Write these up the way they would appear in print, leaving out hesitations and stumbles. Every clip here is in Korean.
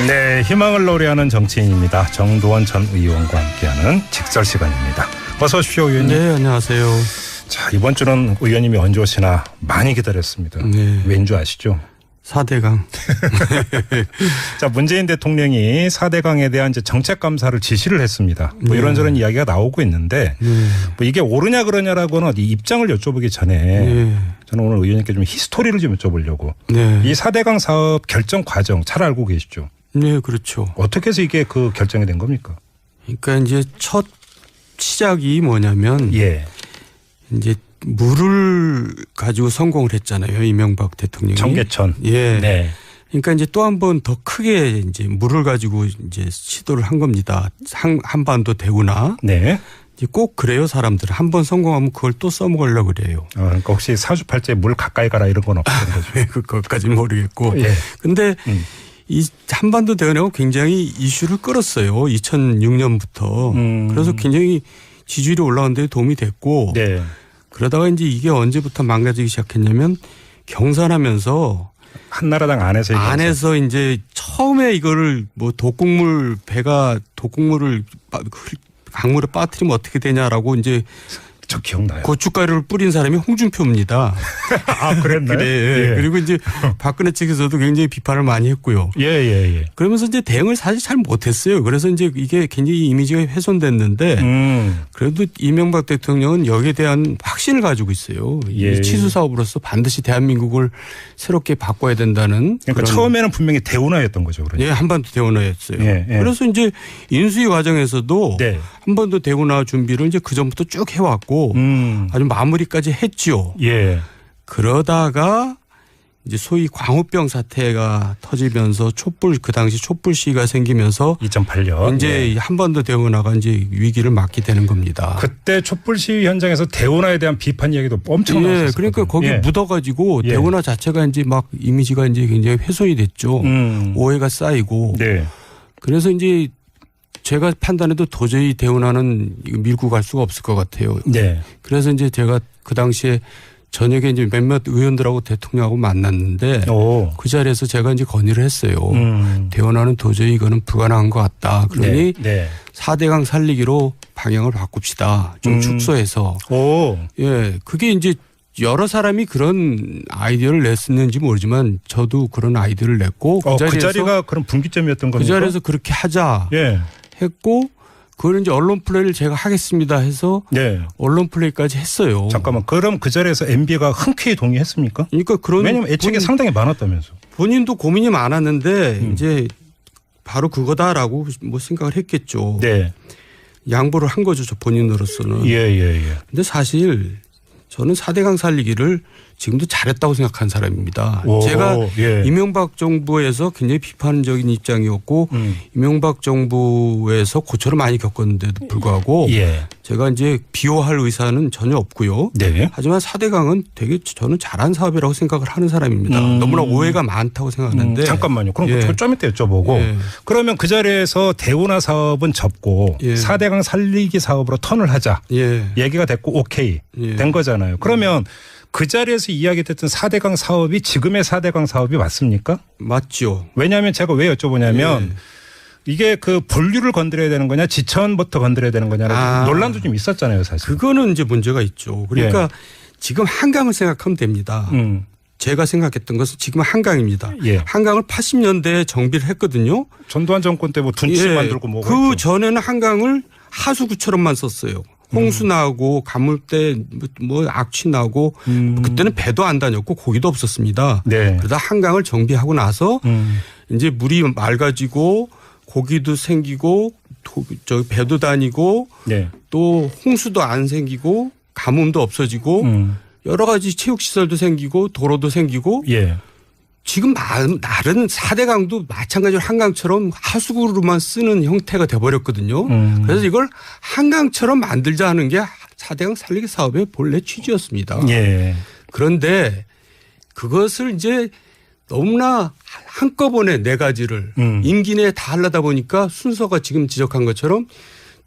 네, 희망을 노래하는 정치인입니다. 정도원 전 의원과 함께하는 직설 시간입니다. 어서 오십시오, 의원님. 네, 안녕하세요. 자, 이번 주는 의원님이 언제 오시나 많이 기다렸습니다. 네. 왠지 아시죠? 4대강. 자, 문재인 대통령이 4대강에 대한 이제 정책 감사를 지시를 했습니다. 뭐 네. 이런저런 이야기가 나오고 있는데 뭐 이게 옳으냐 그러냐라고는 이 입장을 여쭤보기 전에 저는 오늘 의원님께 좀 히스토리를 좀 여쭤보려고. 이 4대강 사업 결정 과정 잘 알고 계시죠? 네, 그렇죠. 어떻게 해서 이게 그 결정이 된 겁니까? 그러니까 이제 첫 시작이 뭐냐면 이제 물을 가지고 성공을 했잖아요. 이명박 대통령이. 청계천. 예. 네. 그러니까 이제 또 한 번 더 크게 이제 물을 가지고 이제 시도를 한 겁니다. 한반도 대우나. 네. 이제 꼭 그래요, 사람들. 한 번 성공하면 그걸 또 써먹으려고 그래요. 그러니까 혹시 사주팔자에 물 가까이 가라 이런 건 없는 거죠? 그것까지는 모르겠고. 예. 근데 이 한반도 대운하고 굉장히 이슈를 끌었어요. 2006년부터. 그래서 굉장히 지지율이 올라가는 데 도움이 됐고. 네. 그러다가 이제 이게 언제부터 망가지기 시작했냐면 경선하면서 한나라당 안에서 이제 처음에 이거를 뭐 독국물을 강물에 빠뜨리면 어떻게 되냐라고 이제 저 기억나요. 고춧가루를 뿌린 사람이 홍준표입니다. 아, 그랬나요? 네. 예. 그리고 이제 박근혜 측에서도 굉장히 비판을 많이 했고요. 예. 그러면서 이제 대응을 사실 잘 못했어요. 그래서 이제 이게 굉장히 이미지가 훼손됐는데 그래도 이명박 대통령은 여기에 대한 확신을 가지고 있어요. 이 치수 사업으로서 반드시 대한민국을 새롭게 바꿔야 된다는. 그러니까 처음에는 분명히 대운하였던 거죠. 그러니까. 예, 한반도 대운하였어요. 예. 그래서 이제 인수위 과정에서도 한반도 대운하 준비를 이제 그 전부터 쭉 해왔고 아주 마무리까지 했지요. 예. 그러다가 이제 소위 광우병 사태가 터지면서 그 당시 촛불 시위가 생기면서 2008년 이제 한반도 대운하가 이제 위기를 맞게 되는 겁니다. 그때 촛불 시위 현장에서 대운하에 대한 비판 이야기도 엄청 나왔었어요. 그러니까 거기에 묻어가지고 대운하 자체가 이제 막 이미지가 이제 굉장히 훼손이 됐죠. 오해가 쌓이고. 그래서 이제 제가 판단해도 도저히 대운하는 밀고 갈 수가 없을 것 같아요. 그래서 이제 제가 그 당시에 저녁에 이제 몇몇 의원들하고 대통령하고 만났는데 그 자리에서 제가 이제 건의를 했어요. 대운하는 도저히 이거는 불가능한 것 같다. 그러니 4대강 살리기로 방향을 바꿉시다. 좀 축소해서. 예, 그게 이제 여러 사람이 그런 아이디어를 냈었는지 모르지만 저도 그런 아이디어를 냈고 그 자리가 그런 분기점이었던 겁니까? 그 자리에서 그렇게 하자 했고 그걸 이제 언론 플레이를 제가 하겠습니다 해서 언론 플레이까지 했어요. 잠깐만, 그럼 그 자리에서 MB가 흔쾌히 동의했습니까? 그러니까 왜냐하면 애착이 상당히 많았다면서. 본인도 고민이 많았는데 이제 바로 그거다라고 뭐 생각을 했겠죠. 양보를 한 거죠, 저 본인으로서는. 근데 사실 저는 4대강 살리기를 지금도 잘했다고 생각한 사람입니다. 제가 이명박 정부에서 굉장히 비판적인 입장이었고 이명박 정부에서 고초를 많이 겪었는데도 불구하고 제가 이제 비호할 의사는 전혀 없고요. 하지만 4대강은 되게 저는 잘한 사업이라고 생각을 하는 사람입니다. 너무나 오해가 많다고 생각하는데. 잠깐만요. 그럼 그걸 좀 이따 여쭤보고. 그러면 그 자리에서 대운하 사업은 접고 4대강 살리기 사업으로 턴을 하자. 얘기가 됐고 오케이 된 거잖아요. 그러면 그 자리에서 이야기됐던 4대강 사업이 지금의 4대강 사업이 맞습니까? 맞죠. 왜냐하면 제가 왜 여쭤보냐면 이게 그 본류를 건드려야 되는 거냐 지천부터 건드려야 되는 거냐라는 논란도 좀 있었잖아요, 사실. 그거는 이제 문제가 있죠. 그러니까 지금 한강을 생각하면 됩니다. 제가 생각했던 것은 지금 한강입니다. 한강을 80년대에 정비를 했거든요. 전두환 정권 때 뭐 둔치 만들고 뭐고. 그 전에는 한강을 하수구처럼만 썼어요. 홍수 나고 가물대 뭐 악취 나고 그때는 배도 안 다녔고 고기도 없었습니다. 그러다 한강을 정비하고 나서 이제 물이 맑아지고 고기도 생기고 배도 다니고 또 홍수도 안 생기고 가뭄도 없어지고 여러 가지 체육시설도 생기고 도로도 생기고 지금 다른 4대강도 마찬가지로 한강처럼 하수구로만 쓰는 형태가 돼버렸거든요. 그래서 이걸 한강처럼 만들자 하는 게 4대강 살리기 사업의 본래 취지였습니다. 그런데 그것을 이제 너무나 한꺼번에 네 가지를 임기 내에 다 하려다 보니까 순서가 지금 지적한 것처럼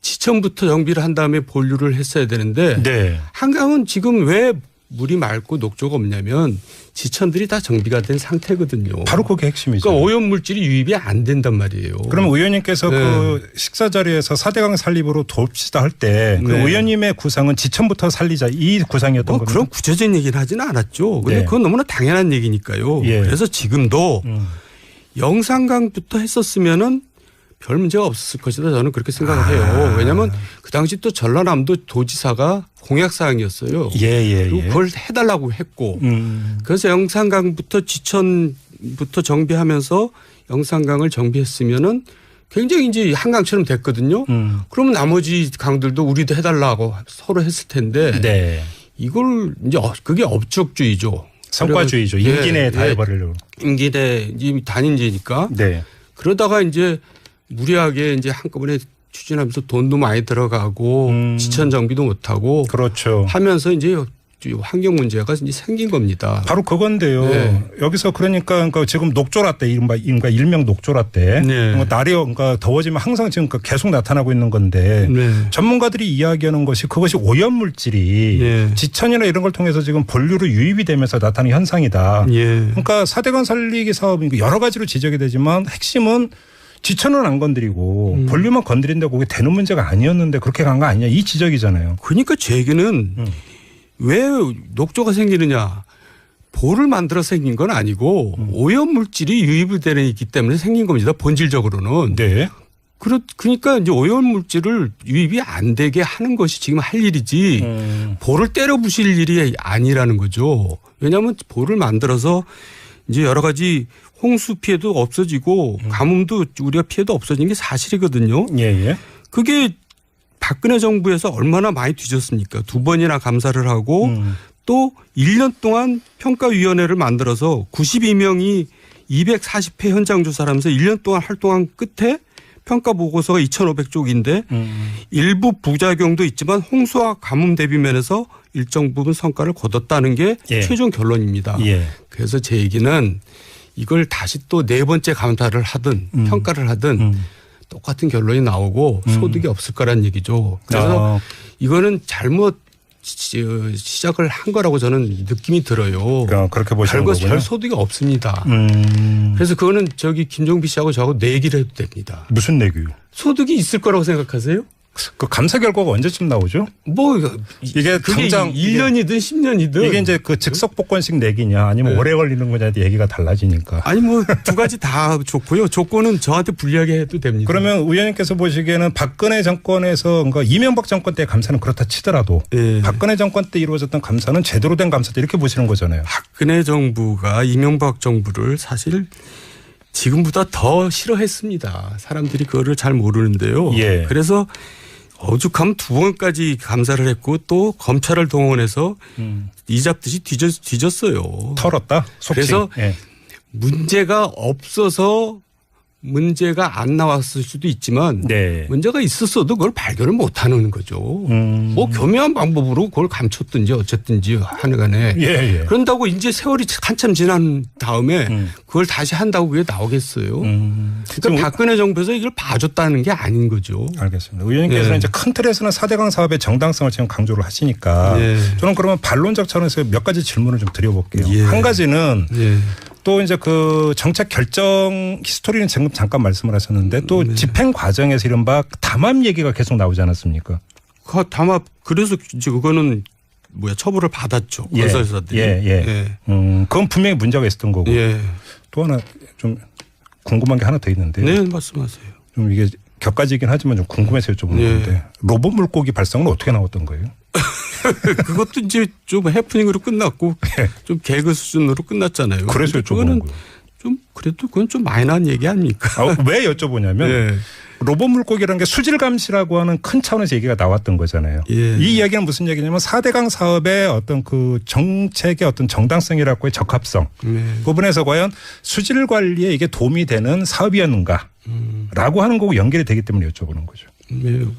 지천부터 정비를 한 다음에 본류를 했어야 되는데 한강은 지금 왜 물이 맑고 녹조가 없냐면 지천들이 다 정비가 된 상태거든요. 바로 그게 핵심이죠. 그러니까 오염물질이 유입이 안 된단 말이에요. 그러면 의원님께서 그 식사 자리에서 4대강 살립으로 돕시다 할 때 그 의원님의 구상은 지천부터 살리자 이 구상이었던 겁니다. 그런 구체적인 얘기는 하지는 않았죠. 근데 그건 너무나 당연한 얘기니까요. 그래서 지금도 영산강부터 했었으면은 별 문제가 없었을 것이다 저는 그렇게 생각을 해요. 왜냐하면 그 당시 또 전라남도 도지사가 공약사항이었어요. 그리고 그걸 해달라고 했고 그래서 영산강부터 지천부터 정비하면서 영산강을 정비했으면은 굉장히 이제 한강처럼 됐거든요. 그러면 나머지 강들도 우리도 해달라고 서로 했을 텐데 이걸 이제 그게 업적주의죠. 성과주의죠. 임기 내에 다 해버리려고. 임기 내 단인제니까. 그러다가 이제 무리하게 이제 한꺼번에 추진하면서 돈도 많이 들어가고 지천 정비도 못하고 그렇죠. 하면서 이제 환경 문제가 이제 생긴 겁니다. 바로 그건데요. 여기서 그러니까 지금 녹조라떼 이른바 일명 녹조라떼 날이 그러니까 더워지면 항상 지금 계속 나타나고 있는 건데 전문가들이 이야기하는 것이 그것이 오염물질이 지천이나 이런 걸 통해서 지금 본류로 유입이 되면서 나타나는 현상이다. 그러니까 4대강 살리기 사업 여러 가지로 지적이 되지만 핵심은 지천은 안 건드리고 본류만 건드린다고 그게 되는 문제가 아니었는데 그렇게 간 거 아니냐 이 지적이잖아요. 그러니까 제 얘기는 왜 녹조가 생기느냐. 볼을 만들어 생긴 건 아니고 오염물질이 유입이 되기 때문에 생긴 겁니다. 본질적으로는. 그러니까 이제 오염물질을 유입이 안 되게 하는 것이 지금 할 일이지 볼을 때려 부실 일이 아니라는 거죠. 왜냐하면 볼을 만들어서 이제 여러 가지 홍수 피해도 없어지고 가뭄도 우리가 피해도 없어지는 게 사실이거든요. 그게 박근혜 정부에서 얼마나 많이 뒤졌습니까? 2번이나 감사를 하고 또 1년 동안 평가위원회를 만들어서 92명이 240회 현장 조사를 하면서 1년 동안 활동한 끝에 평가 보고서가 2,500쪽인데 일부 부작용도 있지만 홍수와 가뭄 대비 면에서 일정 부분 성과를 거뒀다는 게 최종 결론입니다. 그래서 제 얘기는 이걸 다시 또 4번째 감사를 하든 평가를 하든 똑같은 결론이 나오고 소득이 없을 거란 얘기죠. 그래서 이거는 잘못 시작을 한 거라고 저는 느낌이 들어요. 그렇게 보시는 거군요. 별 소득이 없습니다. 그래서 그거는 저기 김종비 씨하고 저하고 내기를 해도 됩니다. 무슨 내기요? 소득이 있을 거라고 생각하세요? 그 감사 결과가 언제쯤 나오죠? 이게 당장 1년이든 10년이든 이게 이제 그 즉석 복권식 내기냐 아니면 오래 걸리는 거냐에 얘기가 달라지니까. 아니 뭐 두 가지 다 좋고요. 조건은 저한테 불리하게 해도 됩니다. 그러면 의원님께서 보시기에는 박근혜 정권에서 그러니까 이명박 정권 때 감사는 그렇다 치더라도 박근혜 정권 때 이루어졌던 감사는 제대로 된 감사다 이렇게 보시는 거잖아요. 박근혜 정부가 이명박 정부를 사실 지금보다 더 싫어했습니다. 사람들이 그거를 잘 모르는데요. 그래서 오죽하면 2번까지 감사를 했고 또 검찰을 동원해서 이 잡듯이 뒤졌어요. 털었다? 속칭. 그래서 문제가 없어서 문제가 안 나왔을 수도 있지만 문제가 있었어도 그걸 발견을 못하는 거죠. 뭐 교묘한 방법으로 그걸 감췄든지 어쨌든지 하는 간에 그런다고 이제 세월이 한참 지난 다음에 그걸 다시 한다고 그게 나오겠어요. 그러니까 박근혜 정부에서 이걸 봐줬다는 게 아닌 거죠. 알겠습니다. 의원님께서는 이제 큰 틀에서는 4대강 사업의 정당성을 지금 강조를 하시니까 저는 그러면 반론적 차원에서 몇 가지 질문을 좀 드려볼게요. 한 가지는 또 이제 그 정책 결정 히스토리는 지금 잠깐 말씀을 하셨는데 또 집행 과정에서 이른바 담합 얘기가 계속 나오지 않았습니까? 그 담합 그래서 이제 그거는 처벌을 받았죠. 건설사들이. 그건 분명히 문제가 있었던 거고. 또 하나 좀 궁금한 게 하나 더 있는데. 말씀하세요. 좀 이게 격가지긴 하지만 좀 궁금해서 여쭤보는 건데 로봇 물고기 발성은 어떻게 나왔던 거예요? 그것도 이제 좀 해프닝으로 끝났고 좀 개그 수준으로 끝났잖아요. 그래서 여쭤보는 거예요. 좀 그래도 그건 좀 마이너한 얘기 아닙니까? 왜 여쭤보냐면 로봇 물고기라는 게 수질 감시라고 하는 큰 차원에서 얘기가 나왔던 거잖아요. 이 이야기는 무슨 얘기냐면 4대강 사업의 어떤 그 정책의 어떤 정당성이라고의 적합성 부분에서 과연 수질 관리에 이게 도움이 되는 사업이었는가라고 하는 거고 연결이 되기 때문에 여쭤보는 거죠.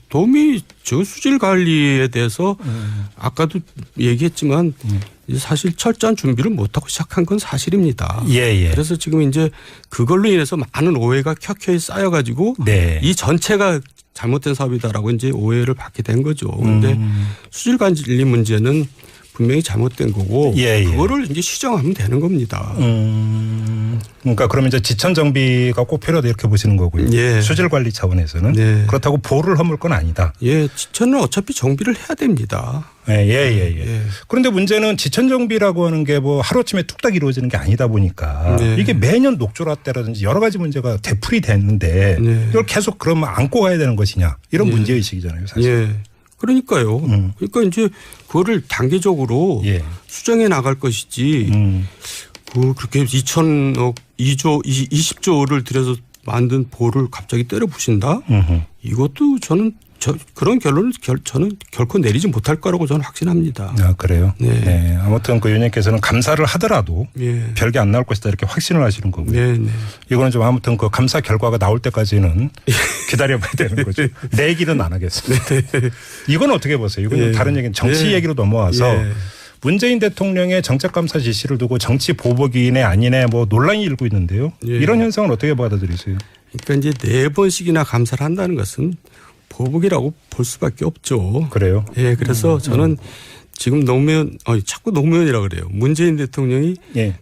도움이 수질 관리에 대해서 아까도 얘기했지만 사실 철저한 준비를 못하고 시작한 건 사실입니다. 그래서 지금 이제 그걸로 인해서 많은 오해가 켜켜이 쌓여가지고 이 전체가 잘못된 사업이다라고 이제 오해를 받게 된 거죠. 그런데 수질 관리 문제는 분명히 잘못된 거고 그거를 이제 시정하면 되는 겁니다. 그러니까 그러면 이제 지천 정비가 꼭 필요하다 이렇게 보시는 거고요. 수질 관리 차원에서는 그렇다고 보를 허물 건 아니다. 지천은 어차피 정비를 해야 됩니다. 그런데 문제는 지천 정비라고 하는 게 뭐 하루아침에 뚝딱 이루어지는 게 아니다 보니까 이게 매년 녹조라떼라든지 여러 가지 문제가 되풀이 됐는데 이걸 계속 그러면 안고 가야 되는 것이냐 이런 문제의식이잖아요. 사실. 그러니까요. 그러니까 이제 그거를 단계적으로 수정해 나갈 것이지 그렇게 2천억 20조를 들여서 만든 보를 갑자기 때려 부신다? 이것도 저는 그런 결론을 저는 결코 내리지 못할 거라고 저는 확신합니다. 아, 그래요? 네. 아무튼 그 의원님께서는 감사를 하더라도 별게 안 나올 것이다 이렇게 확신을 하시는 거고요. 이거는 좀 아무튼 그 감사 결과가 나올 때까지는 기다려봐야 되는 거죠. 내 얘기는 안 하겠습니다. 이건 어떻게 보세요? 이건 다른 얘기는 정치 얘기로 넘어와서 문재인 대통령의 정책감사 지시를 두고 정치 보복이네 아니네 뭐 논란이 일고 있는데요. 이런 현상은 어떻게 받아들이세요? 그러니까 이제 4번씩이나 감사를 한다는 것은 보복이라고 볼 수밖에 없죠. 그래요? 그래서 저는 지금 자꾸 노무현이라고 그래요. 문재인 대통령이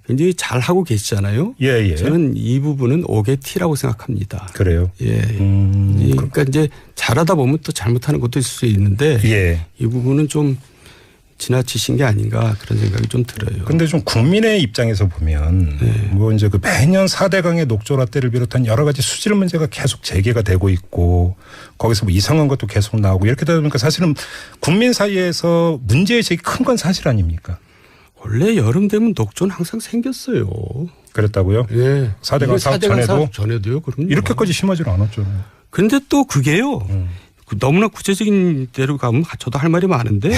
굉장히 잘하고 계시잖아요. 저는 이 부분은 오게티라고 생각합니다. 그래요? 그러니까 이제 잘하다 보면 또 잘못하는 것도 있을 수 있는데 이 부분은 좀 지나치신 게 아닌가 그런 생각이 좀 들어요. 그런데 좀 국민의 입장에서 보면 뭐 이제 그 매년 4대강의 녹조라떼를 비롯한 여러 가지 수질 문제가 계속 제기가 되고 있고 거기서 뭐 이상한 것도 계속 나오고 이렇게 되다 보니까 사실은 국민 사이에서 문제의식이 큰 건 사실 아닙니까? 원래 여름 되면 녹조는 항상 생겼어요. 그랬다고요? 4대강 사업 전에도요. 그럼요. 이렇게까지 심하지 않았잖아요. 그런데 또 그게요. 너무나 구체적인 데로 가면 저도 할 말이 많은데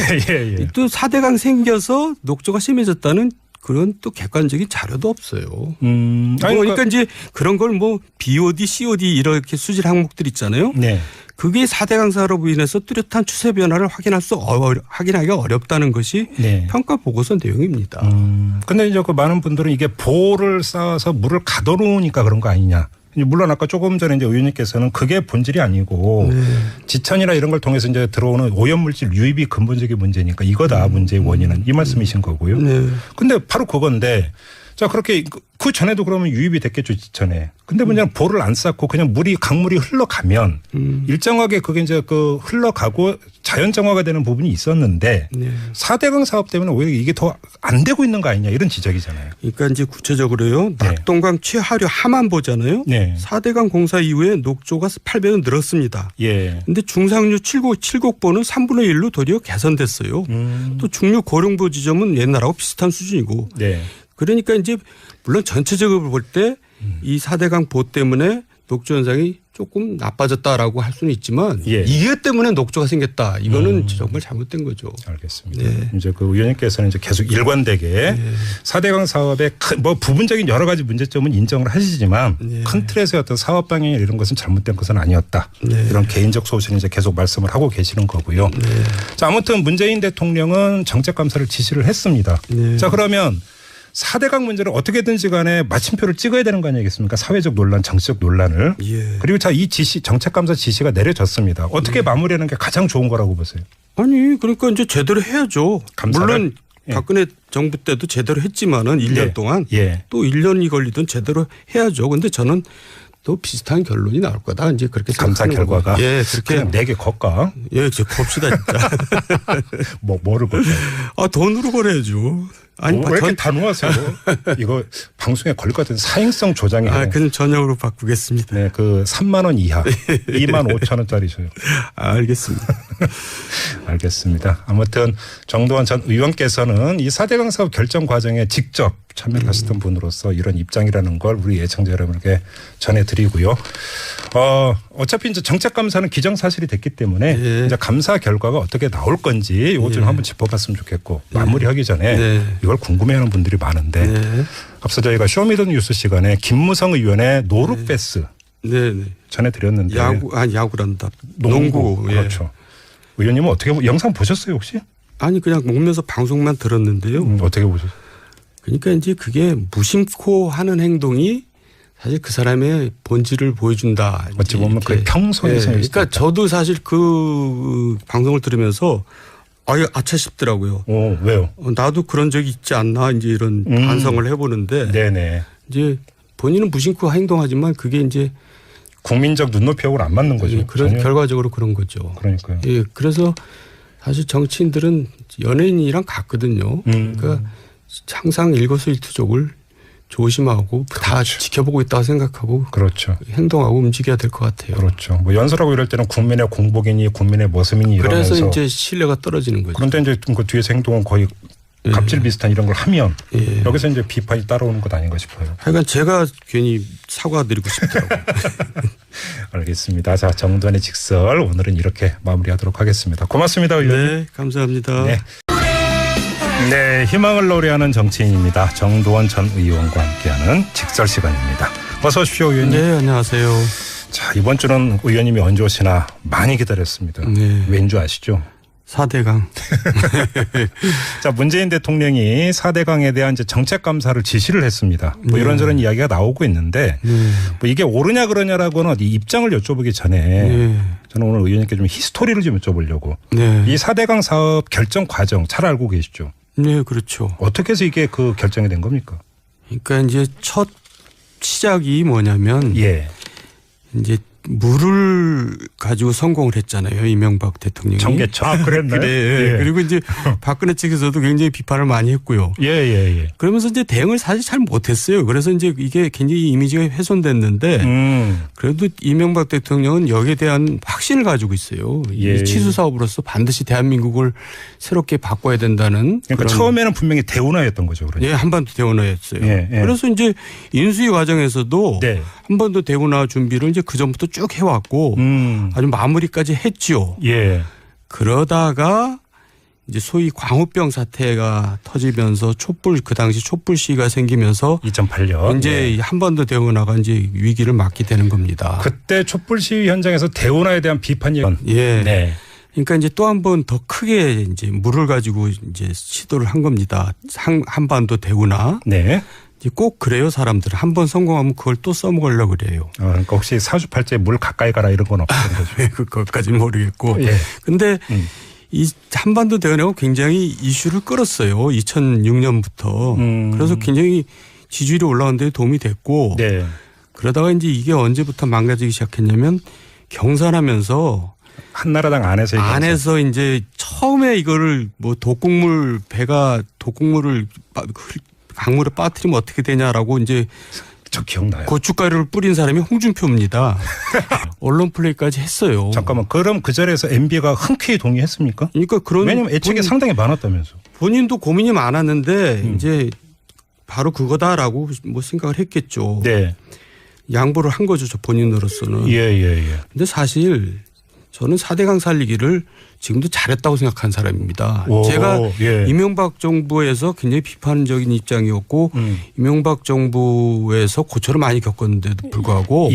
또 4대강 생겨서 녹조가 심해졌다는 그런 또 객관적인 자료도 없어요. 그러니까 이제 그런 걸 뭐 BOD, COD 이렇게 수질 항목들 있잖아요. 그게 4대강 사업으로 인해서 뚜렷한 추세 변화를 확인하기가 어렵다는 것이 평가 보고서 내용입니다. 그런데 이제 그 많은 분들은 이게 보를 쌓아서 물을 가둬놓으니까 그런 거 아니냐. 물론 아까 조금 전에 이제 의원님께서는 그게 본질이 아니고 지천이나 이런 걸 통해서 이제 들어오는 오염물질 유입이 근본적인 문제니까 이거다 문제의 원인은 이 말씀이신 거고요. 근데 바로 그건데 자 그렇게 그 전에도 그러면 유입이 됐겠죠 지천에. 근데 문제는 보를 안 쌓고 그냥 강물이 흘러가면 일정하게 그게 이제 그 흘러가고 자연 정화가 되는 부분이 있었는데 4대강 사업 때문에 오히려 이게 더 안 되고 있는 거 아니냐 이런 지적이잖아요. 그러니까 이제 구체적으로요. 낙동강 최하류 하만 보잖아요. 4대강 공사 이후에 녹조가 8배는 늘었습니다. 그런데 중상류 7곡보는 3분의 1로 도리어 개선됐어요. 또 중류 고령보 지점은 옛날하고 비슷한 수준이고. 그러니까 이제 물론 전체적으로 볼 때 이 4대강 보 때문에 녹조 현상이 조금 나빠졌다라고 할 수는 있지만 이게 때문에 녹조가 생겼다. 이거는 정말 잘못된 거죠. 알겠습니다. 이제 그 의원님께서는 이제 계속 일관되게 4대강 사업의 뭐 부분적인 여러 가지 문제점은 인정을 하시지만 큰 틀에서의 어떤 사업 방향 이런 것은 잘못된 것은 아니었다. 이런 개인적 소신을 이제 계속 말씀을 하고 계시는 거고요. 자, 아무튼 문재인 대통령은 정책감사를 지시를 했습니다. 자, 그러면 4대강 문제를 어떻게든지 간에 마침표를 찍어야 되는 거 아니겠습니까? 사회적 논란, 정치적 논란을. 그리고 자, 이 정책감사 지시가 내려졌습니다. 어떻게 마무리하는 게 가장 좋은 거라고 보세요? 아니, 그러니까 이제 제대로 해야죠. 감사를? 물론 박근혜 정부 때도 제대로 했지만은 1년 동안 또 1년이 걸리든 제대로 해야죠. 그런데 저는 또 비슷한 결론이 나올 거다. 이제 그렇게 감사 결과가. 그렇게 그냥 내게 걷까? 이제 겁시다 진짜. 뭐를 걸까요? 돈으로 걸어야죠. 아니, 왜 이렇게 단호하세요? 이거 방송에 걸릴 것 같은 사행성 조장이. 그냥 전역으로 바꾸겠습니다. 네, 그 3만 원 이하, 2만 5천 원짜리셔요. 알겠습니다. 알겠습니다. 아무튼 정도원 전 의원께서는 이 4대강 사업 결정 과정에 직접 참여를 하셨던 분으로서 이런 입장이라는 걸 우리 예청자 여러분에게 전해드리고요. 어차피 이제 정책감사는 기정사실이 됐기 때문에 이제 감사 결과가 어떻게 나올 건지 이것 좀 한번 짚어봤으면 좋겠고 마무리하기 전에 이걸 궁금해하는 분들이 많은데 앞서 저희가 쇼미더뉴스 시간에 김무성 의원의 노루패스 전해드렸는데 야구란다. 농구. 그렇죠. 의원님은 어떻게 영상 보셨어요 혹시? 아니 그냥 먹면서 방송만 들었는데요. 어떻게 보셨어요? 그러니까 이제 그게 무심코 하는 행동이 사실 그 사람의 본질을 보여준다. 어찌 보면 그 평소에서. 그러니까 저도 사실 그 방송을 들으면서 아차 싶더라고요. 왜요? 나도 그런 적이 있지 않나 이제 이런 반성을 해보는데. 네네. 이제 본인은 무심코 행동하지만 그게 이제 국민적 눈높이하고는 안 맞는 거죠. 예, 그런 결과적으로 그런 거죠. 그러니까요. 예, 그래서 사실 정치인들은 연예인이랑 같거든요. 그러니까 항상 일거수일투족을 조심하고 그렇죠. 다 지켜보고 있다고 생각하고 그렇죠. 행동하고 움직여야 될 것 같아요. 그렇죠. 뭐 연설하고 이럴 때는 국민의 공복이니 국민의 모습이니 이러면서 그래서 이제 신뢰가 떨어지는 거죠. 그런데 이제 그 뒤에서 행동은 거의 갑질 비슷한 이런 걸 하면 여기서 이제 비판이 따라오는 것 아닌가 싶어요. 하여간 제가 괜히 사과드리고 싶더라고요. 알겠습니다. 자, 정두환의 직설 오늘은 이렇게 마무리하도록 하겠습니다. 고맙습니다, 의원님. 네, 감사합니다. 네, 희망을 노래하는 정치인입니다. 정두환 전 의원과 함께하는 직설 시간입니다. 어서 오십시오, 의원님. 네, 안녕하세요. 자, 이번 주는 의원님이 언제 오시나 많이 기다렸습니다. 네. 왠지 아시죠? 4대강. 자, 문재인 대통령이 4대강에 대한 이제 정책 감사를 지시를 했습니다. 뭐 이런저런 이야기가 나오고 있는데 뭐 이게 옳으냐 그러냐라고는 이 입장을 여쭤보기 전에 저는 오늘 의원님께 좀 히스토리를 좀 여쭤보려고. 이 4대강 사업 결정 과정 잘 알고 계시죠? 네, 그렇죠. 어떻게 해서 이게 그 결정이 된 겁니까? 그러니까 이제 첫 시작이 뭐냐면 이제 물을 가지고 성공을 했잖아요. 이명박 대통령이. 정개척. 아, 그랬나요? 그래. 그리고 이제 박근혜 측에서도 굉장히 비판을 많이 했고요. 그러면서 이제 대응을 사실 잘 못했어요. 그래서 이제 이게 굉장히 이미지가 훼손됐는데 그래도 이명박 대통령은 여기에 대한 확신을 가지고 있어요. 이 치수 사업으로서 반드시 대한민국을 새롭게 바꿔야 된다는. 그러니까 처음에는 분명히 대운하였던 거죠. 그러니까. 한반도 대운하였어요. 그래서 이제 인수위 과정에서도 한반도 대운하 준비를 이제 그 전부터 쭉 해왔고 아주 마무리까지 했죠. 그러다가 이제 소위 광우병 사태가 터지면서 그 당시 촛불 시위가 생기면서 2008년 이제 한반도 대운하가 이제 위기를 맞게 되는 겁니다. 그때 촛불 시위 현장에서 대운하에 대한 비판이 그러니까 이제 또 한 번 더 크게 이제 물을 가지고 이제 시도를 한 겁니다. 한반도 대운하. 꼭 그래요, 사람들. 한 번 성공하면 그걸 또 써먹으려고 그래요. 그러니까 혹시 사주팔자에 물 가까이 가라 이런 건 없는 거죠? 그것까지는 모르겠고. 근데 이 한반도 대운하가 굉장히 이슈를 끌었어요. 2006년부터. 그래서 굉장히 지지율이 올라가는 데 도움이 됐고. 그러다가 이제 이게 언제부터 망가지기 시작했냐면 경선하면서 한나라당 안에서 이제 처음에 이거를 뭐 독국물을 강물에 빠뜨리면 어떻게 되냐라고 이제 저 기억나요. 고춧가루를 뿌린 사람이 홍준표입니다. 언론 플레이까지 했어요. 잠깐만, 그럼 그 자리에서 MB가 흔쾌히 동의했습니까? 그러니까 왜냐하면 애착이 상당히 많았다면서. 본인도 고민이 많았는데 이제 바로 그거다라고 뭐 생각을 했겠죠. 양보를 한 거죠, 저 본인으로서는. 근데 사실 저는 4대강 살리기를 지금도 잘했다고 생각한 사람입니다. 제가 이명박 정부에서 굉장히 비판적인 입장이었고 이명박 정부에서 고초를 많이 겪었는데도 불구하고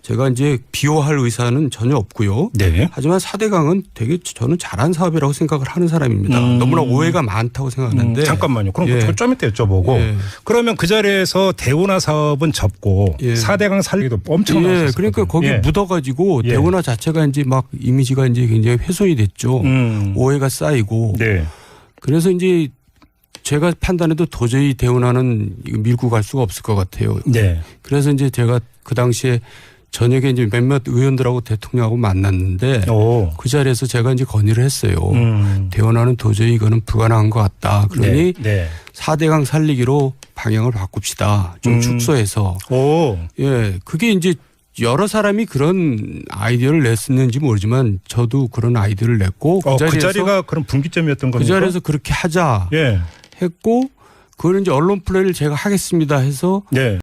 제가 이제 비호할 의사는 전혀 없고요. 하지만 4대강은 되게 저는 잘한 사업이라고 생각을 하는 사람입니다. 너무나 오해가 많다고 생각하는데. 잠깐만요. 그럼 좀 이따 여쭤보고. 그러면 그 자리에서 대운하 사업은 접고 4대강 살리기도 엄청 나왔었거든요. 그러니까 거기에 묻어가지고 대운하 자체가 이제 막 이미지가 이제 굉장히 훼손이 됐죠. 오해가 쌓이고. 그래서 이제 제가 판단해도 도저히 대운하는 밀고 갈 수가 없을 것 같아요. 그래서 이제 제가 그 당시에 저녁에 이제 몇몇 의원들하고 대통령하고 만났는데 그 자리에서 제가 이제 건의를 했어요. 대운하는 도저히 이거는 불가능한 것 같다. 그러니 4대강 살리기로 방향을 바꿉시다. 좀 축소해서. 그게 이제 여러 사람이 그런 아이디어를 냈었는지 모르지만 저도 그런 아이디어를 냈고 그 자리가 그런 분기점이었던 겁니까? 그 자리에서 그렇게 하자 했고 그걸 이제 언론 플레이를 제가 하겠습니다 해서